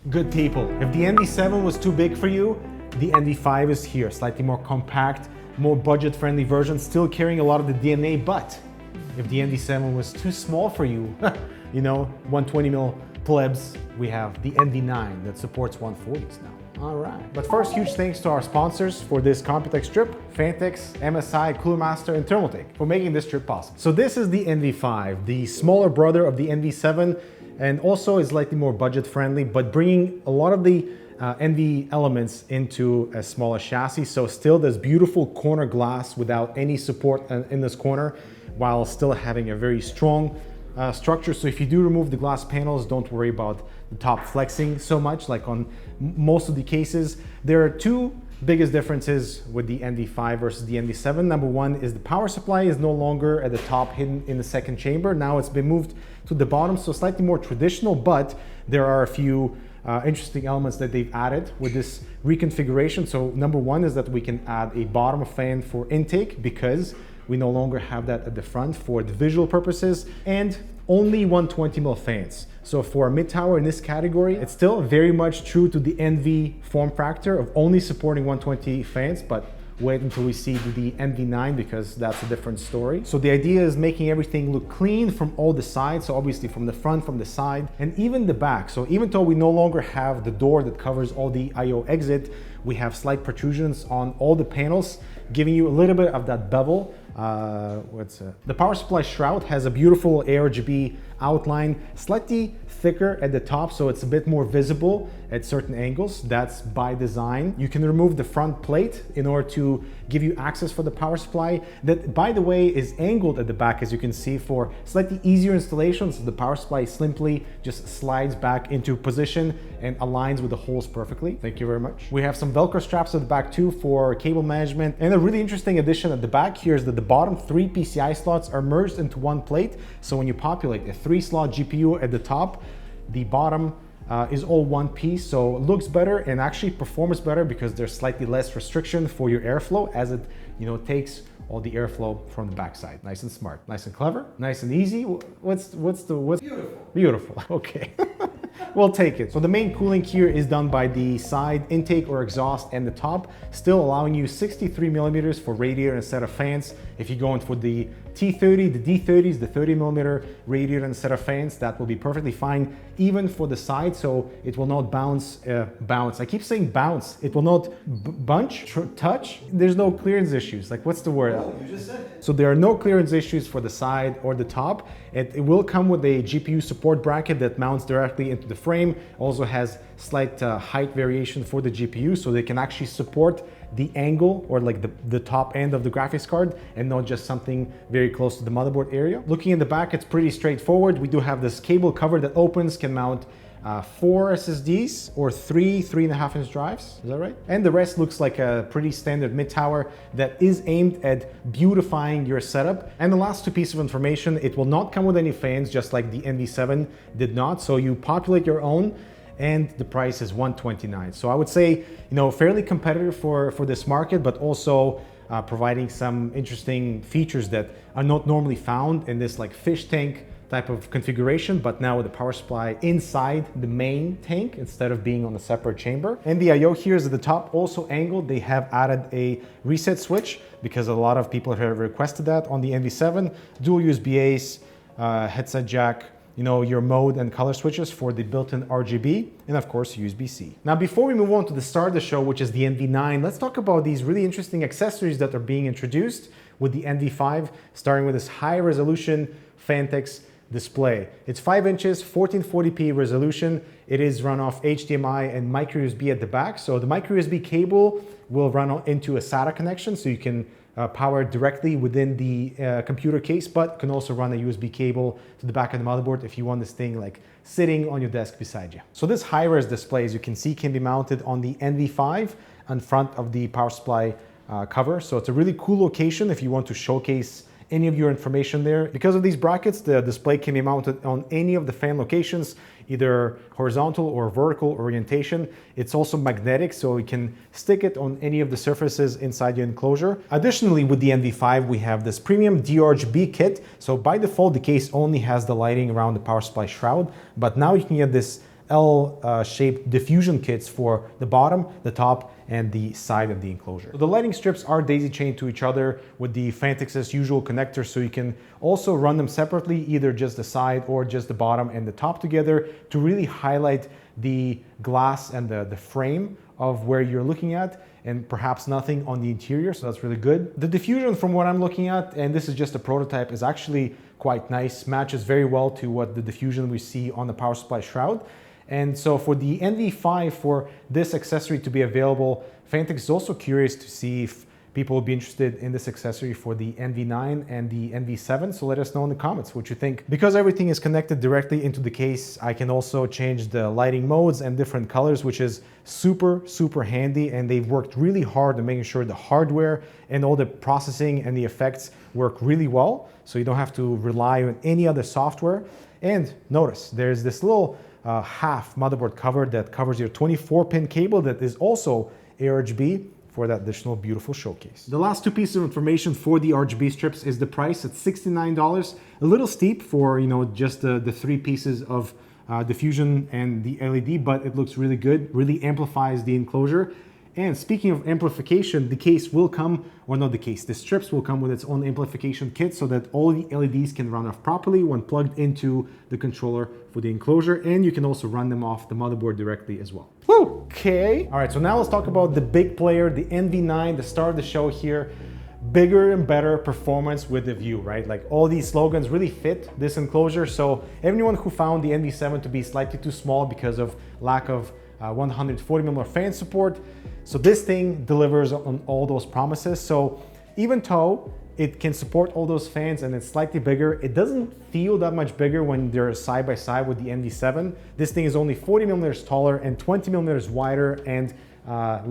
Good people, if the NV7 was too big for you, the NV5 is here. Slightly more compact, more budget-friendly version, still carrying a lot of the DNA, but if the NV7 was too small for you, you know, 120mm plebs, we have the NV9 that supports 140s now. All right. But first, huge thanks to our sponsors for this Computex trip, Phanteks, MSI, Cooler Master, and Thermaltake for making this trip possible. So this is the NV5, the smaller brother of the NV7, and also is slightly more budget friendly, but bringing a lot of the NV elements into a smaller chassis. So still this beautiful corner glass without any support in this corner, while still having a very strong structure. So if you do remove the glass panels, don't worry about the top flexing so much like on most of the cases. There are two biggest differences with the NV5 versus the NV7. Number one is the power supply is no longer at the top hidden in the second chamber. Now it's been moved to the bottom, so slightly more traditional, but there are a few interesting elements that they've added with this reconfiguration. So number one is that we can add a bottom fan for intake because we no longer have that at the front for the visual purposes, and only 120mm fans. So for a mid-tower in this category, it's still very much true to the NV form factor of only supporting 120 fans, but wait until we see the NV9 because that's a different story. So the idea is making everything look clean from all the sides. So obviously from the front, from the side, and even the back. So even though we no longer have the door that covers all the IO exit, we have slight protrusions on all the panels, giving you a little bit of that bevel. The power supply shroud has a beautiful ARGB outline, slightly thicker at the top, so it's a bit more visible at certain angles. That's by design. You can remove the front plate in order to give you access for the power supply. That, by the way, is angled at the back, as you can see, for slightly easier installations. The power supply simply just slides back into position and aligns with the holes perfectly. Thank you very much. We have some Velcro straps at the back too for cable management. And a really interesting addition at the back here is that the bottom 3 PCI slots are merged into one plate. So when you populate a 3-slot GPU at the top, the bottom is all one piece, so it looks better and actually performs better because there's slightly less restriction for your airflow as it, you know, takes all the airflow from the backside. Nice and smart, nice and clever, nice and easy. What's beautiful? Beautiful. Okay. We'll take it. So the main cooling here is done by the side intake or exhaust and the top, still allowing you 63mm for radiator instead of fans. If you're going for the T30, the D30s, the 30mm radiator instead of fans, that will be perfectly fine, even for the side, so it will not bounce. I keep saying bounce. It will not touch. There's no clearance issues. Like, what's the word? Oh, you just said it. So there are no clearance issues for the side or the top. It will come with a GPU support bracket that mounts directly into the frame. Also has slight height variation for the GPU, so they can actually support the angle or like the top end of the graphics card and not just something very close to the motherboard area. Looking in the back, it's pretty straightforward. We do have this cable cover that opens, can mount 4 SSDs or 3.5-inch drives, is that right? And the rest looks like a pretty standard mid-tower that is aimed at beautifying your setup. And the last two pieces of information, it will not come with any fans, just like the NV7 did not. So you populate your own, and the price is $129. So I would say, you know, fairly competitive for this market, but also providing some interesting features that are not normally found in this like fish tank type of configuration, but now with the power supply inside the main tank instead of being on a separate chamber. And the IO here is at the top, also angled. They have added a reset switch because a lot of people have requested that on the NV7. Dual USB A's, headset jack, you know, your mode and color switches for the built-in RGB, and of course USB-C. Now, before we move on to the star of the show, which is the NV9, let's talk about these really interesting accessories that are being introduced with the NV5, starting with this high-resolution Phanteks display. It's 5 inches, 1440p resolution. It is run off HDMI and micro USB at the back. So the micro USB cable will run into a SATA connection, so you can power directly within the computer case, but can also run a USB cable to the back of the motherboard if you want this thing like sitting on your desk beside you. So this high-res display, as you can see, can be mounted on the NV5 in front of the power supply cover. So it's a really cool location if you want to showcase any of your information there. Because of these brackets, the display can be mounted on any of the fan locations, either horizontal or vertical orientation. It's also magnetic, so you can stick it on any of the surfaces inside your enclosure. Additionally, with the NV5, we have this premium DRGB kit. So by default, the case only has the lighting around the power supply shroud, but now you can get this L-shaped diffusion kits for the bottom, the top, and the side of the enclosure. The lighting strips are daisy chained to each other with the Phanteks' usual connectors, so you can also run them separately, either just the side or just the bottom and the top together, to really highlight the glass and the frame of where you're looking at, and perhaps nothing on the interior, so that's really good. The diffusion, from what I'm looking at, and this is just a prototype, is actually quite nice, matches very well to what the diffusion we see on the power supply shroud. And so for the NV5, for this accessory to be available, Phanteks is also curious to see if people will be interested in this accessory for the NV9 and the NV7. So let us know in the comments what you think. Because everything is connected directly into the case, I can also change the lighting modes and different colors, which is super, super handy. And they've worked really hard on making sure the hardware and all the processing and the effects work really well. So you don't have to rely on any other software. And notice there's this little half motherboard cover that covers your 24-pin cable that is also RGB for that additional beautiful showcase. The last two pieces of information for the RGB strips is the price at $69. A little steep for, you know, just the three pieces of diffusion and the LED, but it looks really good, really amplifies the enclosure. And speaking of amplification, the case will come, or not the case, the strips will come with its own amplification kit so that all the LEDs can run off properly when plugged into the controller for the enclosure, and you can also run them off the motherboard directly as well. Okay. All right, so now let's talk about the big player, the NV9, the star of the show here. Bigger and better performance with the view, right? Like all these slogans really fit this enclosure. So everyone who found the NV7 to be slightly too small because of lack of 140mm fan support, so this thing delivers on all those promises. So even though it can support all those fans and it's slightly bigger, it doesn't feel that much bigger when they're side by side with the NV7. This thing is only 40mm taller and 20mm wider and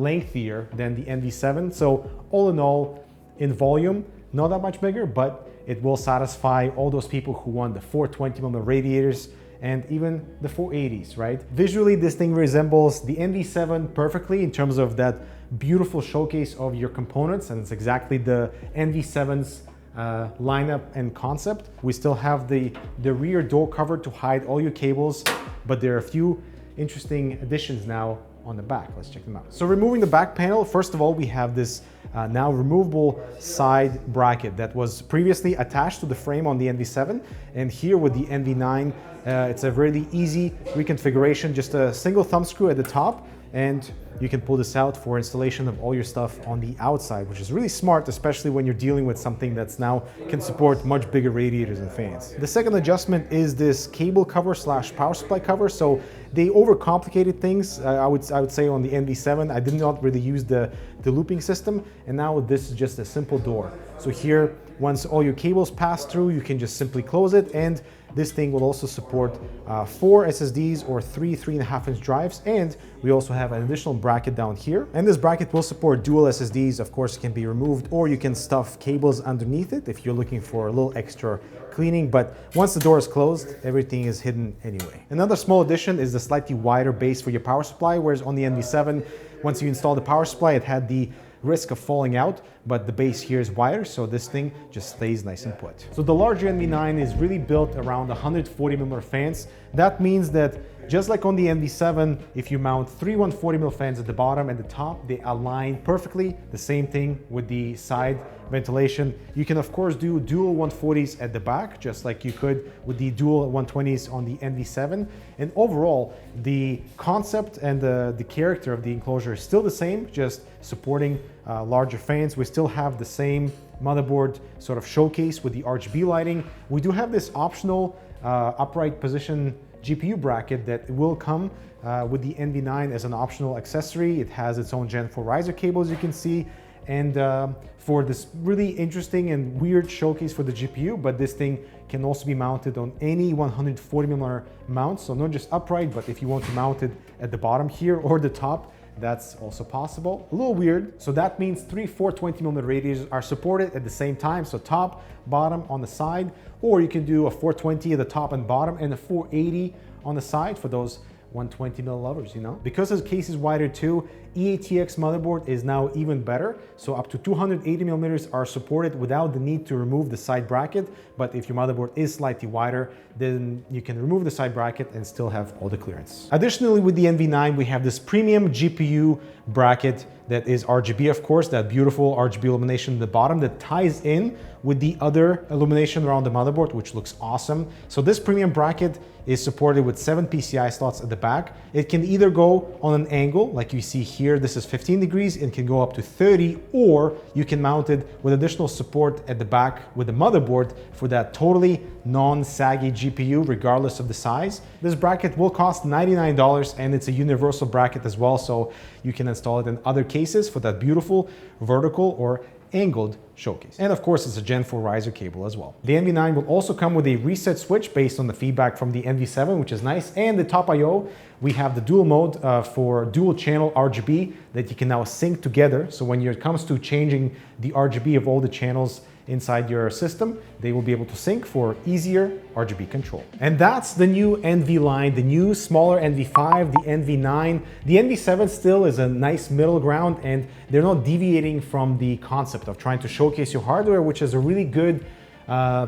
lengthier than the NV7. So all in all, in volume, not that much bigger, but it will satisfy all those people who want the 420mm radiators and even the 480s, right? Visually, this thing resembles the NV7 perfectly in terms of that beautiful showcase of your components, and it's exactly the NV7's lineup and concept. We still have the rear door cover to hide all your cables, but there are a few interesting additions now on the back. Let's check them out. So removing the back panel, first of all, we have this now removable side bracket that was previously attached to the frame on the NV7, and here with the NV9, it's a really easy reconfiguration, just a single thumb screw at the top, and you can pull this out for installation of all your stuff on the outside, which is really smart, especially when you're dealing with something that's now can support much bigger radiators and fans. The second adjustment is this cable cover slash power supply cover. So they overcomplicated things, I would say, on the NV7. I did not really use the looping system, and now this is just a simple door. So here, once all your cables pass through, you can just simply close it, and this thing will also support 4 SSDs or 3.5-inch drives, and we also have an additional bracket down here. And this bracket will support dual SSDs. Of course, it can be removed, or you can stuff cables underneath it if you're looking for a little extra cleaning, but once the door is closed, everything is hidden anyway. Another small addition is the slightly wider base for your power supply, whereas on the NV7, once you install the power supply, it had the risk of falling out, but the base here is wider, so this thing just stays nice and put. So the larger NV9 is really built around 140mm fans. That means that just like on the NV7, if you mount 3 140mm fans at the bottom and the top, they align perfectly. The same thing with the side ventilation. You can of course do dual 140s at the back, just like you could with the dual 120s on the NV7. And overall, the concept and the character of the enclosure is still the same, just supporting larger fans. We still have the same motherboard sort of showcase with the RGB lighting. We do have this optional upright position GPU bracket that will come with the NV9 as an optional accessory. It has its own Gen 4 riser cables, you can see, and for this really interesting and weird showcase for the GPU, but this thing can also be mounted on any 140mm mount, so not just upright, but if you want to mount it at the bottom here or the top, that's also possible. A little weird. So that means 3 420mm radiators are supported at the same time. So top, bottom, on the side, or you can do a 420 at the top and bottom and a 480 on the side for those 120mm lovers, you know? Because the case is wider too, EATX motherboard is now even better. So up to 280mm are supported without the need to remove the side bracket. But if your motherboard is slightly wider, then you can remove the side bracket and still have all the clearance. Additionally, with the NV9, we have this premium GPU bracket that is RGB, of course, that beautiful RGB illumination at the bottom that ties in with the other illumination around the motherboard, which looks awesome. So this premium bracket is supported with 7 PCI slots at the back. It can either go on an angle, like you see here, this is 15 degrees, it can go up to 30, or you can mount it with additional support at the back with the motherboard for that totally non-saggy GPU, regardless of the size. This bracket will cost $99, and it's a universal bracket as well, so you can install it in other cases for that beautiful vertical or angled showcase. And of course, it's a Gen 4 riser cable as well. The NV9 will also come with a reset switch based on the feedback from the NV7, which is nice. And the top I/O, we have the dual mode for dual channel RGB that you can now sync together. So when it comes to changing the RGB of all the channels inside your system, they will be able to sync for easier RGB control. And that's the new NV line, the new smaller NV5, the NV9. The NV7 still is a nice middle ground, and they're not deviating from the concept of trying to showcase your hardware, which is a really good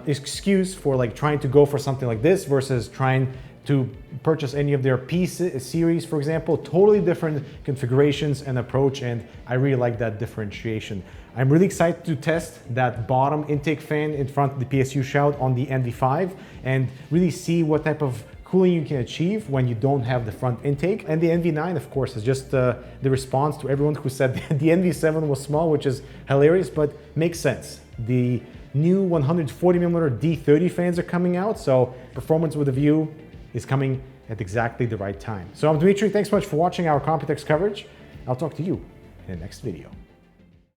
excuse for like trying to go for something like this versus trying to purchase any of their P series, for example. Totally different configurations and approach, and I really like that differentiation. I'm really excited to test that bottom intake fan in front of the PSU shout on the NV5 and really see what type of cooling you can achieve when you don't have the front intake. And the NV9, of course, is just the response to everyone who said the NV7 was small, which is hilarious, but makes sense. The new 140mm D30 fans are coming out, so performance with a view is coming at exactly the right time. So I'm Dmitry, thanks so much for watching our Computex coverage. I'll talk to you in the next video.